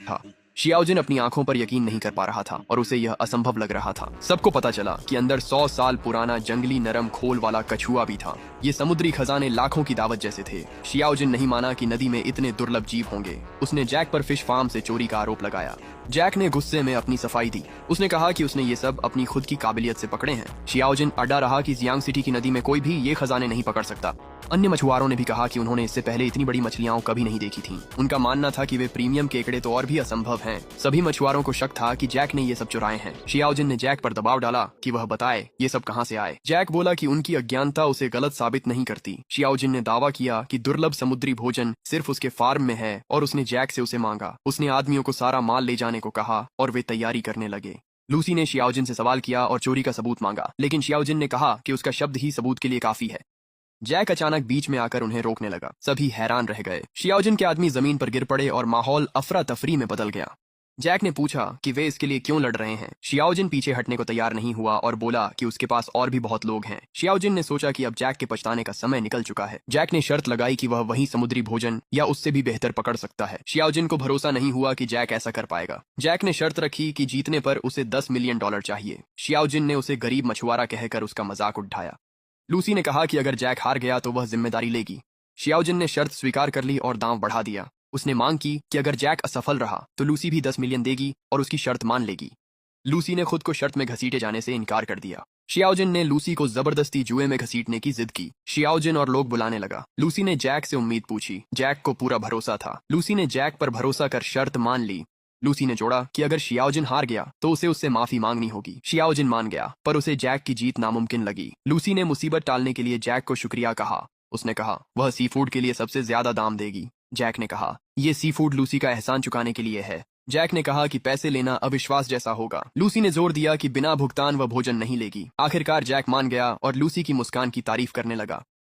था। शियाओजिन अपनी आंखों पर यकीन नहीं कर पा रहा था और उसे यह असंभव लग रहा था। सबको पता चला कि अंदर 100 साल पुराना जंगली नरम खोल वाला कछुआ भी था। ये समुद्री खजाने लाखों की दावत जैसे थे। शियाओजिन नहीं माना कि नदी में इतने दुर्लभ जीव होंगे। उसने जैक पर फिश फार्म से चोरी का आरोप लगाया। जैक ने गुस्से में अपनी सफाई दी। उसने कहा कि उसने ये सब अपनी खुद की काबिलियत से पकड़े हैं। शियाओजिन अड्डा रहा कि जियांग सिटी की नदी में कोई भी ये खजाने नहीं पकड़ सकता। अन्य मछुआरों ने भी कहा कि उन्होंने इससे पहले इतनी बड़ी मछलियां कभी नहीं देखी थीं। उनका मानना था कि वे प्रीमियम केकड़े तो और भी असंभव हैं। सभी मछुआरों को शक था कि जैक ने ये सब चुराए हैं। शियाओजिन ने जैक पर दबाव डाला कि वह बताए ये सब कहां से आए। जैक बोला कि उनकी अज्ञानता उसे गलत साबित नहीं करती। शियाओजिन ने दावा किया कि दुर्लभ समुद्री भोजन सिर्फ उसके फार्म में है और उसने जैक से उसे मांगा। उसने आदमियों को सारा माल ले जाने को कहा और वे तैयारी करने लगे। लूसी ने शियाओजिन से सवाल किया और चोरी का सबूत मांगा, लेकिन शियाओजिन ने कहा कि उसका शब्द ही सबूत के लिए काफी है। जैक अचानक बीच में आकर उन्हें रोकने लगा। सभी हैरान रह गए। शियाओजिन के आदमी जमीन पर गिर पड़े और माहौल अफरा तफरी में बदल गया। जैक ने पूछा कि वे इसके लिए क्यों लड़ रहे हैं। शियाओजिन पीछे हटने को तैयार नहीं हुआ और बोला कि उसके पास और भी बहुत लोग हैं। शियाओजिन ने सोचा कि अब जैक के पछताने का समय निकल चुका है। जैक ने शर्त लगाई कि वह वही समुद्री भोजन या उससे भी बेहतर पकड़ सकता है। शियाओजिन को भरोसा नहीं हुआ कि जैक ऐसा कर पाएगा। जैक ने शर्त रखी कि जीतने पर उसे $10 मिलियन चाहिए। शियाओजिन ने उसे गरीब मछुआरा कहकर उसका मजाक उठाया। लूसी ने कहा कि अगर जैक हार गया तो वह जिम्मेदारी लेगी। शियाओजिन ने शर्त स्वीकार कर ली और दांव बढ़ा दिया। उसने मांग की कि अगर जैक असफल रहा तो लूसी भी 10 मिलियन देगी और उसकी शर्त मान लेगी। लूसी ने खुद को शर्त में घसीटे जाने से इनकार कर दिया। शियाओजिन ने लूसी को जबरदस्ती जुए में घसीटने की जिद की। शियाओजिन और लोग बुलाने लगा। लूसी ने जैक से उम्मीद पूछी। जैक को पूरा भरोसा था। लूसी ने जैक पर भरोसा कर शर्त मान ली। लूसी ने जोड़ा कि अगर शियाओजिन हार गया तो उसे उससे माफी मांगनी होगी। शियाओजिन मान गया, पर उसे जैक की जीत नामुमकिन लगी। लूसी ने मुसीबत टालने के लिए जैक को शुक्रिया कहा। उसने कहा वह सी फूड के लिए सबसे ज्यादा दाम देगी। जैक ने कहा यह सी फूड लूसी का एहसान चुकाने के लिए है। जैक ने कहा कि पैसे लेना अविश्वास जैसा होगा। लूसी ने जोर दिया कि बिना भुगतान वह भोजन नहीं लेगी। आखिरकार जैक मान गया और लूसी की मुस्कान की तारीफ करने लगा।